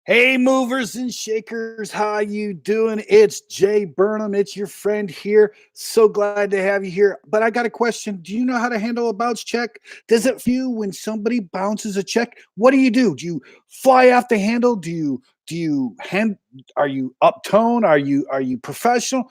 Hey, movers and shakers, how you doing? It's Jay Burnham. It's your friend here. So glad to have you here. But I got a question. Do you know how to handle a bounce check? Does it feel when somebody bounces a check? What do? Do you fly off the handle? Do you hand? Are you uptone? Are you professional?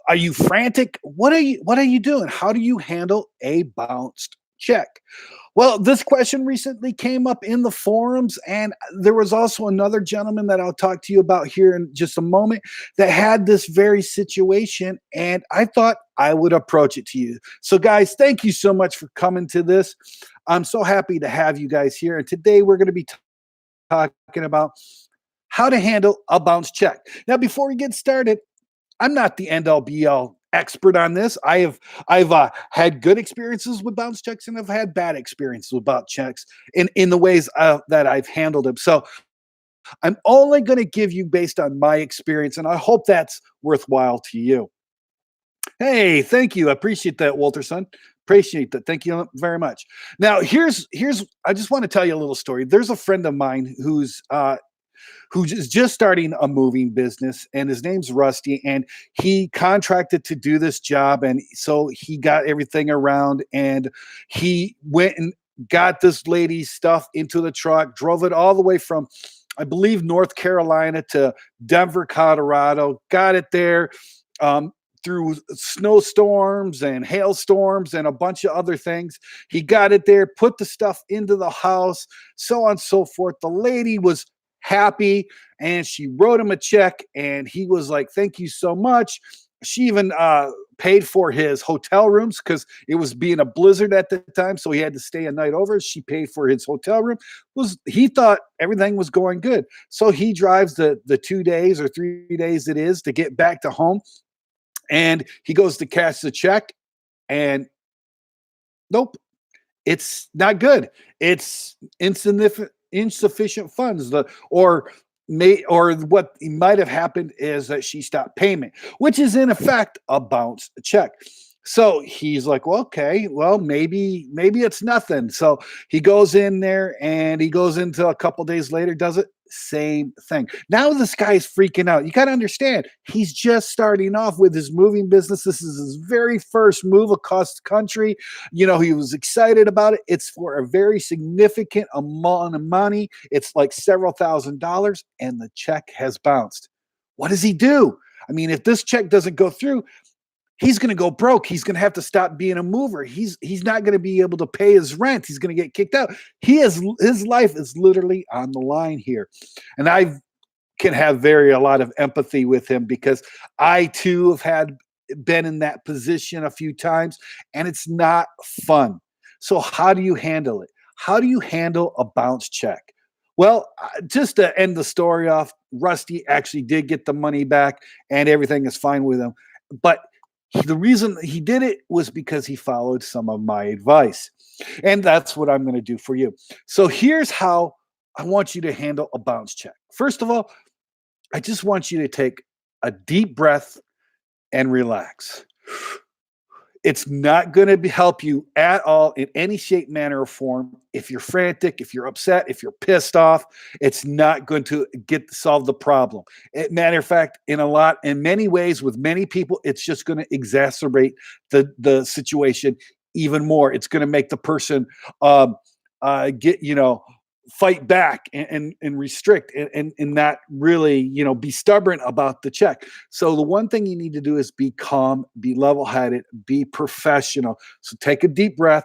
Are you frantic? What are you doing? How do you handle a bounced check? Well, this question recently came up in the forums, and there was also another gentleman that I'll talk to you about here in just a moment that had this very situation, and I thought I would approach it to you. So, guys, thank you so much for coming to this. I'm so happy to have you guys here, and today we're going to be talking about how to handle a bounce check. Now, before we get started, I'm not the end all be all expert on this. I've had good experiences with bounce checks, and I've had bad experiences with bounce checks in the ways that I've handled them. So I'm only going to give you based on my experience, and I hope that's worthwhile to you. Hey, thank you. I appreciate that, Walterson. Appreciate that. Thank you very much. Now, here's. I just want to tell you a little story. There's a friend of mine who is just starting a moving business, and his name's Rusty, and he contracted to do this job, and so he got everything around, and he went and got this lady's stuff into the truck, drove it all the way from, I believe, North Carolina to Denver, Colorado, got it there, um, through snowstorms and hailstorms and a bunch of other things. He got it there, put the stuff into the house, so on and so forth. The lady was happy, and she wrote him a check, and he was like, thank you so much. She even paid for his hotel rooms because it was being a blizzard at the time, so he had to stay a night over. She paid for his hotel room. He thought everything was going good, so he drives the 2 days or 3 days it is to get back to home, and he goes to cash the check, and nope, it's not good. It's insufficient funds. Or what might have happened is that she stopped payment, which is in effect a bounce check. So he's like, well, okay, well, maybe it's nothing. So he goes in there, and he goes into a couple days later, does it, same thing. Now this guy's freaking out. You got to understand, he's just starting off with his moving business. This is his very first move across the country. He was excited about it. It's for a very significant amount of money. It's like several $1,000s, and the check has bounced. What does he do? I mean, if this check doesn't go through, he's going to go broke. He's going to have to stop being a mover. He's not going to be able to pay his rent. He's going to get kicked out. His life is literally on the line here. And I can have a lot of empathy with him, because I too have been in that position a few times, and it's not fun. So how do you handle it? How do you handle a bounce check? Well, just to end the story off, Rusty actually did get the money back, and everything is fine with him. But the reason he did it was because he followed some of my advice. And that's what I'm going to do for you. So here's how I want you to handle a bounce check. First of all, I just want you to take a deep breath and relax. It's not going to help you at all in any shape, manner, or form. If you're frantic, if you're upset, if you're pissed off, it's not going to solve the problem. Matter of fact, in many ways, with many people, it's just going to exacerbate the situation even more. It's going to make the person get fight back and restrict and not really be stubborn about the check. So the one thing you need to do is be calm, be level-headed, be professional. So take a deep breath,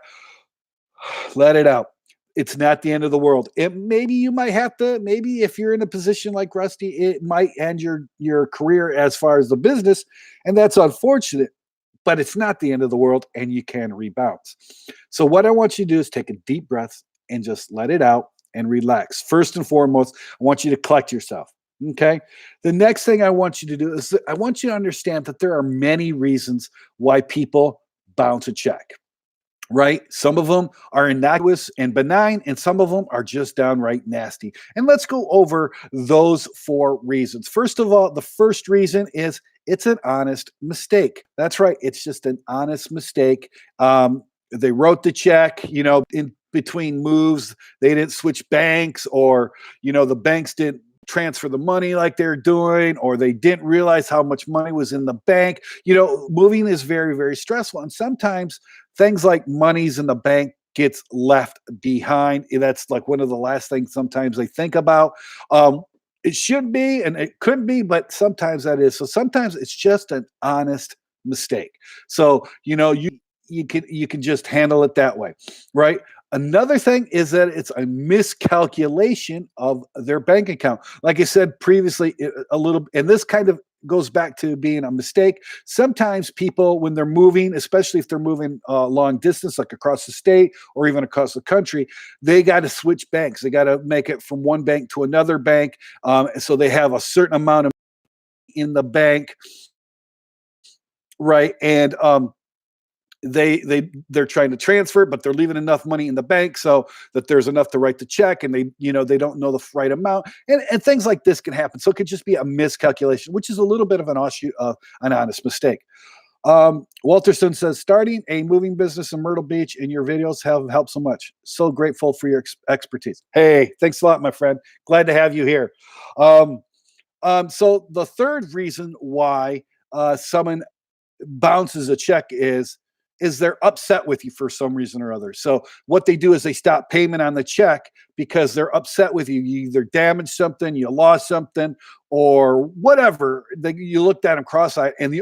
let it out. It's not the end of the world. Maybe you might have to, maybe if you're in a position like Rusty, it might end your career as far as the business, and that's unfortunate, but it's not the end of the world, and you can rebound. So what I want you to do is take a deep breath and just let it out and relax. First and foremost, I want you to collect yourself. Okay. The next thing I want you to do is I want you to understand that there are many reasons why people bounce a check, right? Some of them are innocuous and benign, and some of them are just downright nasty. And let's go over those 4 reasons. First of all, the first reason is it's an honest mistake. That's right. It's just an honest mistake. They wrote the check, in between moves, they didn't switch banks, or the banks didn't transfer the money like they're doing, or they didn't realize how much money was in the bank. You know, moving is very, very stressful. And sometimes things like money's in the bank gets left behind. That's like one of the last things sometimes they think about. It should be and it could be, but sometimes that is. So sometimes it's just an honest mistake. So, you know, you can just handle it that way, right? Another thing is that it's a miscalculation of their bank account. Like I said previously, a little, and this kind of goes back to being a mistake. Sometimes people, when they're moving, especially if they're moving long distance, like across the state or even across the country, they got to switch banks. They got to make it from one bank to another bank. So they have a certain amount of in the bank, right? And they're trying to transfer, but they're leaving enough money in the bank so that there's enough to write the check, and they don't know the right amount, and things like this can happen. So it could just be a miscalculation, which is a little bit of an offshoot of an honest mistake. Walterson says, starting a moving business in Myrtle Beach, and your videos have helped so much. So grateful for your expertise. Hey, thanks a lot, my friend. Glad to have you here. So the third reason why someone bounces a check is they're upset with you for some reason or other. So what they do is they stop payment on the check because they're upset with you. You either damaged something, you lost something, or whatever. You looked at them cross-eyed, and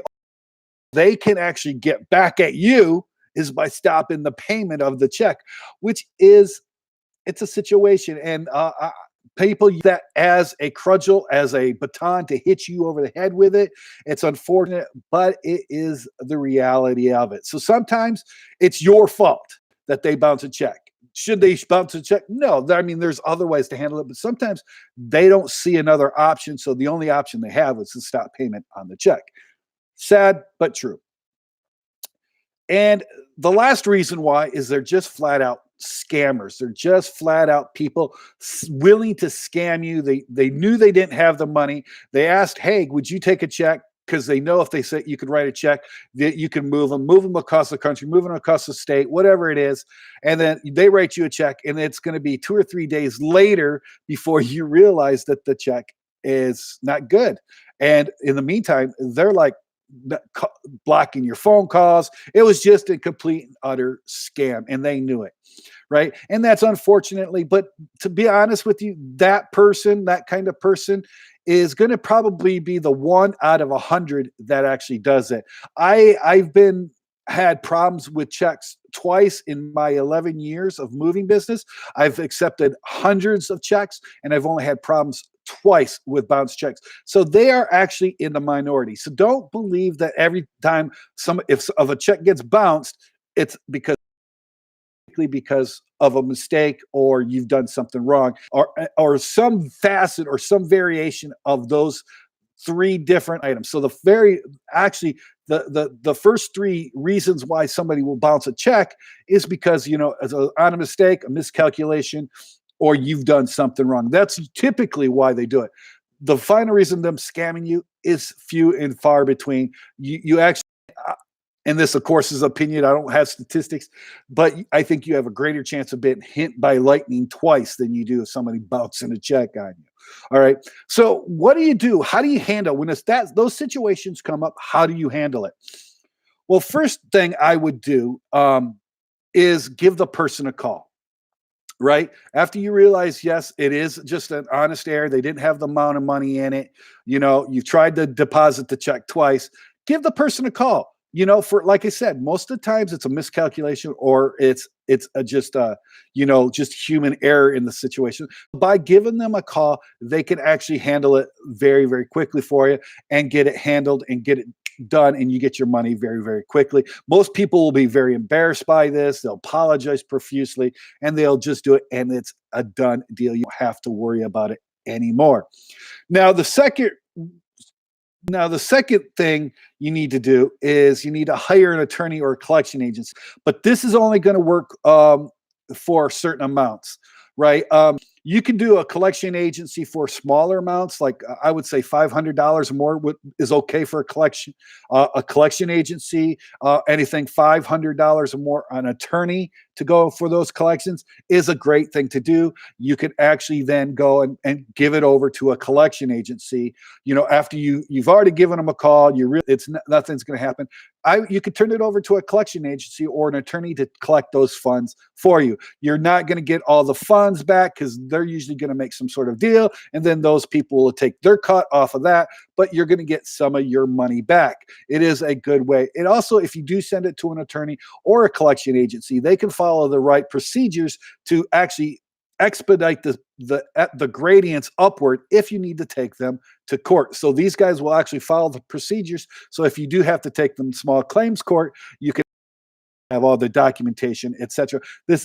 they can actually get back at you is by stopping the payment of the check, which is, it's a situation. And people use that as a cudgel, as a baton to hit you over the head with it. It's unfortunate, but it is the reality of it. So sometimes it's your fault that they bounce a check. Should they bounce a check? No, I mean, there's other ways to handle it, but sometimes they don't see another option. So the only option they have is to stop payment on the check. Sad, but true. And the last reason why is they're just flat out scammers. They're just flat out people willing to scam you. They knew they didn't have the money. They asked, hey, would you take a check? Because they know if they say you could write a check, that you can move them across the country, move them across the state, whatever it is. And then they write you a check, and it's going to be 2 or 3 days later before you realize that the check is not good. And in the meantime, they're like blocking your phone calls. It was just a complete and utter scam, and they knew it, right? And that's unfortunately, but to be honest with you, that person, that kind of person, is going to probably be the 1 out of 100 that actually does it. I've had problems with checks twice in my 11 years of moving business. I've accepted hundreds of checks, and I've only had problems twice with bounce checks. So they are actually in the minority. So don't believe that every time if a check gets bounced, it's because of a mistake, or you've done something wrong, or some facet or some variation of those 3 different items. So the first 3 reasons why somebody will bounce a check is because, on a mistake, a miscalculation, or you've done something wrong. That's typically why they do it. The final reason them scamming you is few and far between. You actually, and this, of course, is opinion. I don't have statistics, but I think you have a greater chance of being hit by lightning twice than you do if somebody bouncing a check on you. All right. So what do you do? How do you handle when those situations come up? How do you handle it? Well, first thing I would do is give the person a call. Right after you realize, yes, it is just an honest error. They didn't have the amount of money in it. You've tried to deposit the check twice. Give the person a call. For, like I said, most of the times it's a miscalculation, or it's just human error in the situation. By giving them a call, they can actually handle it very, very quickly for you and get it handled and get it done, and you get your money very, very quickly. Most people will be very embarrassed by this. They'll apologize profusely, and they'll just do it, and it's a done deal. You don't have to worry about it anymore. Now, the second thing you need to do is you need to hire an attorney or a collection agent, but this is only going to work for certain amounts, right? You can do a collection agency for smaller amounts, like I would say $500 or more is okay for a collection agency. Anything $500 or more, an attorney to go for those collections is a great thing to do. You can actually then go and give it over to a collection agency. After you've already given them a call, nothing's going to happen. You could turn it over to a collection agency or an attorney to collect those funds for you. You're not going to get all the funds back because they're usually going to make some sort of deal, and then those people will take their cut off of that, but you're going to get some of your money back. It is a good way. And also, if you do send it to an attorney or a collection agency, they can follow the right procedures to actually expedite the gradients upward if you need to take them to court. So these guys will actually follow the procedures. So if you do have to take them to small claims court, you can have all the documentation, etc.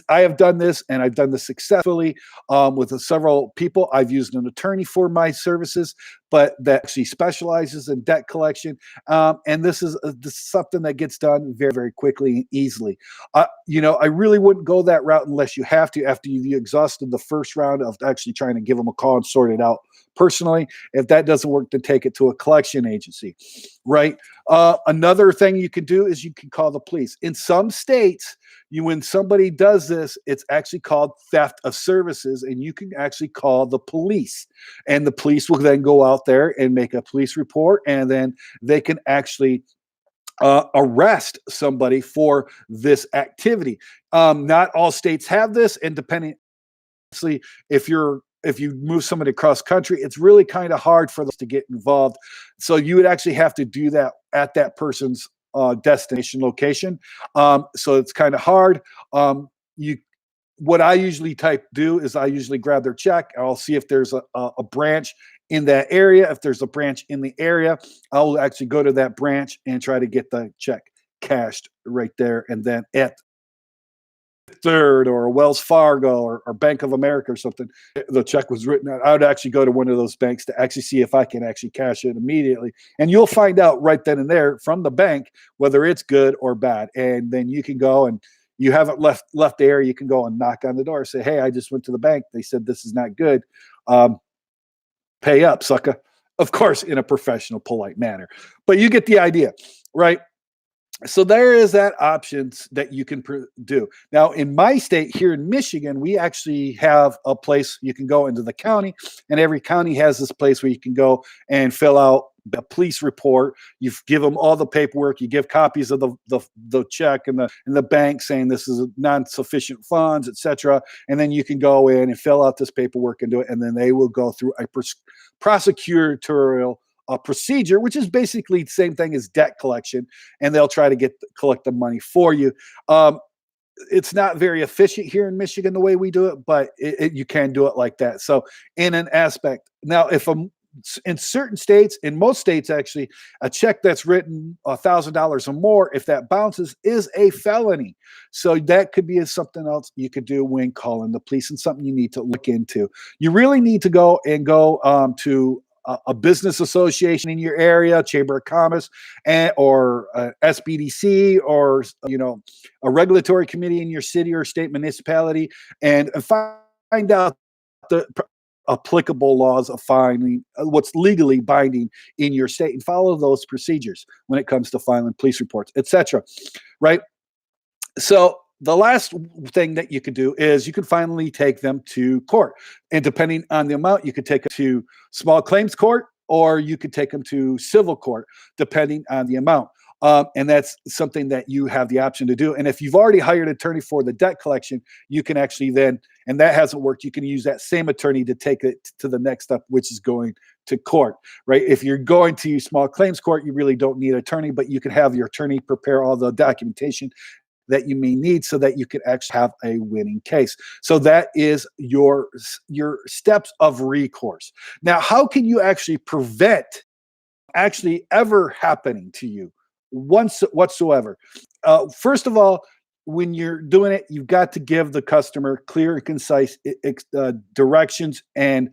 I have done this, and I've done this successfully with several people. I've used an attorney for my services, but that actually specializes in debt collection. And this is something that gets done very, very quickly and easily. I really wouldn't go that route unless you have to, after you've exhausted the first round of actually trying to give them a call and sort it out personally. If that doesn't work, then take it to a collection agency, right? Another thing you can do is you can call the police. In some states, when somebody does this, it's actually called theft of services, and you can actually call the police, and the police will then go out there and make a police report, and then they can actually arrest somebody for this activity. Not all states have this, and depending, if you move somebody across country, it's really kind of hard for them to get involved. So you would actually have to do that at that person's destination location. So it's kind of hard. What I usually do is I usually grab their check. I'll see if there's a branch in that area. If there's a branch in the area, I'll actually go to that branch and try to get the check cashed right there. And then at Third or Wells Fargo or Bank of America or something, the check was written out, I would actually go to one of those banks to actually see if I can actually cash it immediately. And you'll find out right then and there from the bank whether it's good or bad. And then you can go, and you haven't left the area, you can go and knock on the door, say, hey, I just went to the bank. They said this is not good. Pay up, sucker. Of course, in a professional, polite manner. But you get the idea, right? So there is that options that you can do. Now, in my state here in Michigan, we actually have a place you can go into the county, and every county has this place where you can go and fill out the police report. You give them all the paperwork. You give copies of the check and the bank saying this is non-sufficient funds, etc. And then you can go in and fill out this paperwork and do it, and then they will go through a prosecutorial procedure, which is basically the same thing as debt collection, and they'll try to collect the money for you. It's not very efficient here in Michigan the way we do it, but you can do it like that. So in an aspect, now in certain states, in most states actually, a check that's written $1,000 or more, if that bounces, is a felony. So that could be something else you could do when calling the police, and something you need to look into. You really need to go to a business association in your area, Chamber of Commerce, or SBDC, or a regulatory committee in your city or state municipality, and find out the applicable laws of filing, what's legally binding in your state, and follow those procedures when it comes to filing police reports, etc. Right? So the last thing that you could do is you could finally take them to court. And depending on the amount, you could take them to small claims court, or you could take them to civil court, depending on the amount. And that's something that you have the option to do. And if you've already hired an attorney for the debt collection, you can actually then, and that hasn't worked, you can use that same attorney to take it to the next step, which is going to court, right? If you're going to small claims court, you really don't need an attorney, but you can have your attorney prepare all the documentation that you may need so that you can actually have a winning case. So that is your steps of recourse. Now, how can you actually prevent actually ever happening to you whatsoever? First of all, when you're doing it, you've got to give the customer clear and concise directions and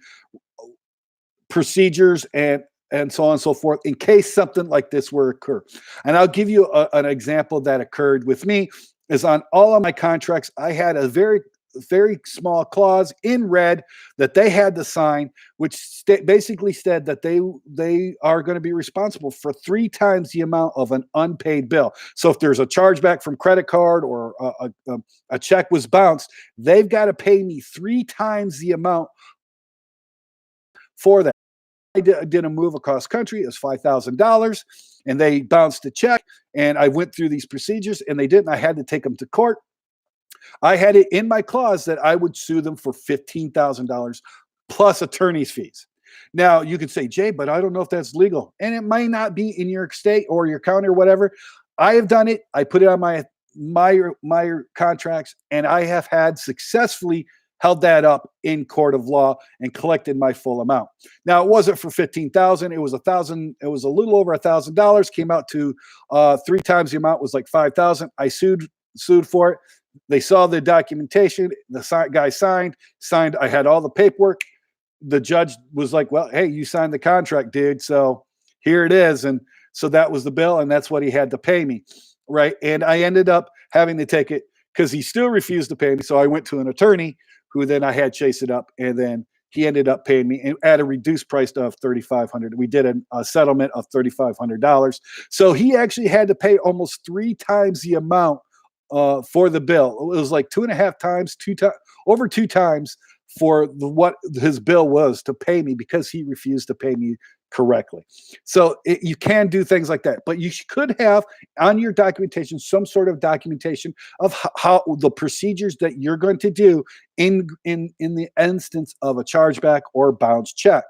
procedures and so on and so forth, in case something like this were to occur. And I'll give you an example that occurred with me. Is on all of my contracts, I had a very very small clause in red that they had to sign, which basically said that they are going to be responsible for 3 times the amount of an unpaid bill. So if there's a chargeback from credit card or a check was bounced, they've got to pay me 3 times the amount for that. I did a move across country. It was $5,000, and they bounced the check. And I went through these procedures, and they didn't. I had to take them to court. I had it in my clause that I would sue them for $15,000 plus attorney's fees. Now you could say, Jay, but I don't know if that's legal, and it might not be in your state or your county or whatever. I have done it. I put it on my contracts, and I have had successfully held that up in court of law and collected my full amount. Now it wasn't for 15,000; it was 1,000. It was a little over $1,000. Came out to 3 times the amount, was like 5,000. I sued for it. They saw the documentation. The guy signed. I had all the paperwork. The judge was like, well, hey, you signed the contract, dude. So here it is. And so that was the bill. And that's what he had to pay me. Right. And I ended up having to take it because he still refused to pay me. So I went to an attorney who then I had chase it up. And then he ended up paying me at a reduced price of $3,500. We did a settlement of $3,500. So he actually had to pay almost 3 times the amount for the bill. It was like 2.5 times, over 2 times for what his bill was to pay me because he refused to pay me correctly. So you can do things like that, but you could have on your documentation some sort of documentation of how the procedures that you're going to do in the instance of a chargeback or bounce check,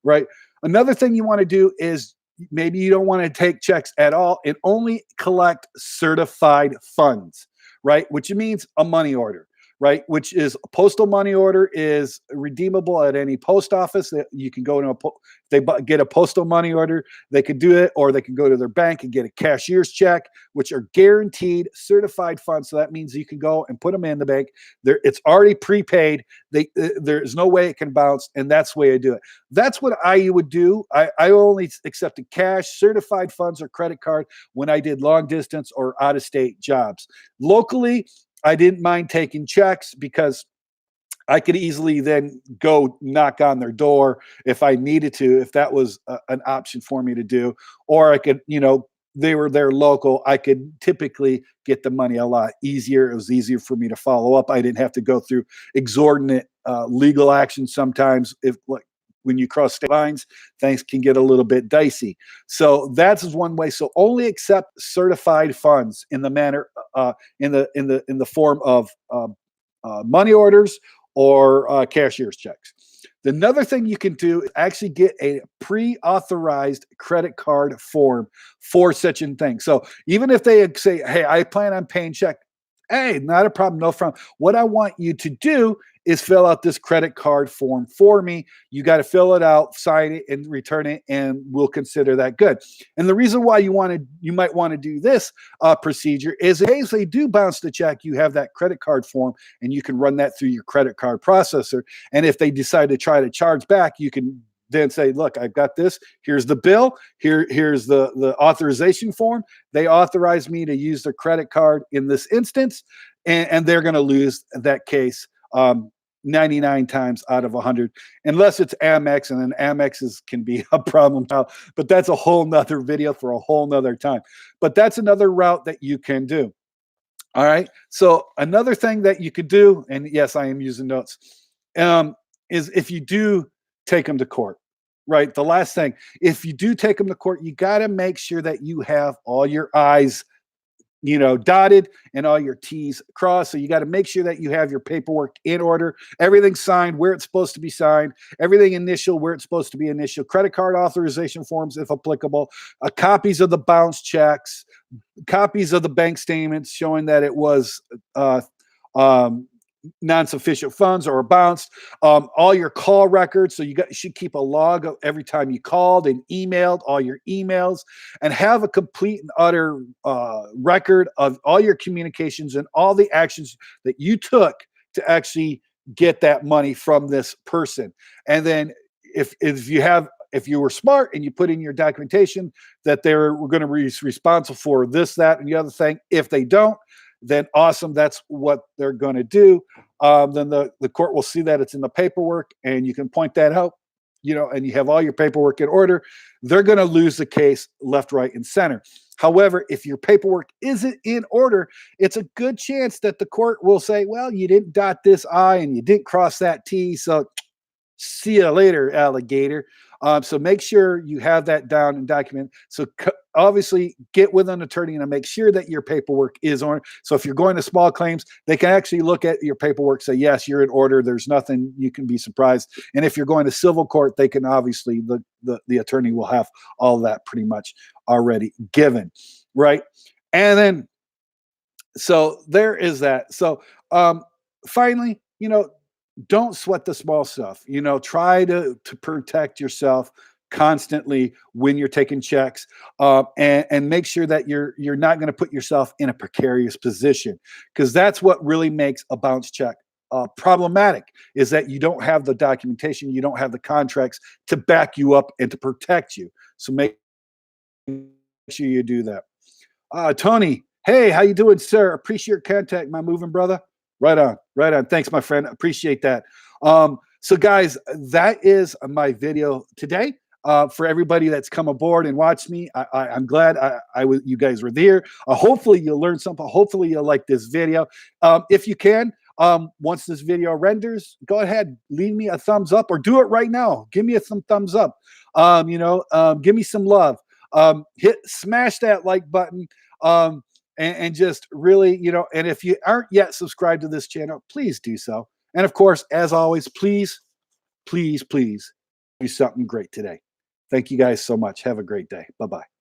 right? Another thing you want to do is maybe you don't want to take checks at all and only collect certified funds, right? Which means a money order, right? Which is a postal money order is redeemable at any post office. That you can go to they get a postal money order, they could do it, or they can go to their bank and get a cashier's check, which are guaranteed certified funds. So that means you can go and put them in the bank. It's already prepaid. There's no way it can bounce, and that's the way I do it. That's what I would do. I only accepted cash, certified funds, or credit card when I did long distance or out of state jobs. Locally, I didn't mind taking checks because I could easily then go knock on their door if I needed to, if that was an option for me to do. Or I could, they were there local. I could typically get the money a lot easier. It was easier for me to follow up. I didn't have to go through exorbitant legal action sometimes. When you cross state lines, things can get a little bit dicey. So that's one way. So only accept certified funds in the manner in the form of money orders or cashier's checks. Another thing you can do is actually get a pre-authorized credit card form for such a thing. So even if they say, hey, I plan on paying check, hey, not a problem, no problem. What I want you to do is fill out this credit card form for me. You got to fill it out, sign it, and return it, and we'll consider that good. And the reason why you might want to do this procedure is, hey, if they do bounce the check, you have that credit card form, and you can run that through your credit card processor. And if they decide to try to charge back, you can then say, look, I've got this. Here's the bill. Here's the authorization form. They authorized me to use their credit card in this instance, and they're going to lose that case 99 times out of 100, unless it's Amex, and then Amex can be a problem now, but that's a whole nother video for a whole nother time. But that's another route that you can do. All right. So another thing that you could do, and yes, I am using notes, is if you do take them to court, right? The last thing, if you do take them to court, you got to make sure that you have all your I's dotted and all your T's crossed. So you got to make sure that you have your paperwork in order, everything signed where it's supposed to be signed, everything initial where it's supposed to be initial, credit card authorization forms, if applicable, copies of the bounce checks, copies of the bank statements showing that it was non-sufficient funds or bounced, all your call records. So you should keep a log of every time you called and emailed, all your emails, and have a complete and utter record of all your communications and all the actions that you took to actually get that money from this person. And then if you were smart and you put in your documentation that they were going to be responsible for this, that, and the other thing, if they don't, then awesome. That's what they're going to do. then the court will see that it's in the paperwork, and you can point that out, and you have all your paperwork in order. They're going to lose the case left, right, and center. However, if your paperwork isn't in order, it's a good chance that the court will say, well, you didn't dot this I and you didn't cross that T. So see you later, alligator. So make sure you have that down and document. So obviously get with an attorney and make sure that your paperwork is on. So if you're going to small claims, they can actually look at your paperwork, say, yes, you're in order. There's nothing you can be surprised. And if you're going to civil court, they can obviously, the attorney will have all that pretty much already given, right? And then, so there is that. So finally, don't sweat the small stuff. Try to protect yourself constantly when you're taking checks, and make sure that you're not going to put yourself in a precarious position, because that's what really makes a bounce check problematic, is that you don't have the documentation, you don't have the contracts to back you up and to protect you. So make sure you do that. Tony, hey, how you doing, sir? Appreciate your contact, my moving brother. Right on, right on. Thanks, my friend. Appreciate that. So, guys, that is my video today. For everybody that's come aboard and watched me, I'm glad you guys were there. Hopefully, you'll learn something. Hopefully, you'll like this video. If you can, once this video renders, go ahead, leave me a thumbs up, or do it right now. Give me some thumbs up. Give me some love. Smash that like button. And just really, and if you aren't yet subscribed to this channel, please do so. And of course, as always, please, please, please do something great today. Thank you guys so much. Have a great day. Bye-bye.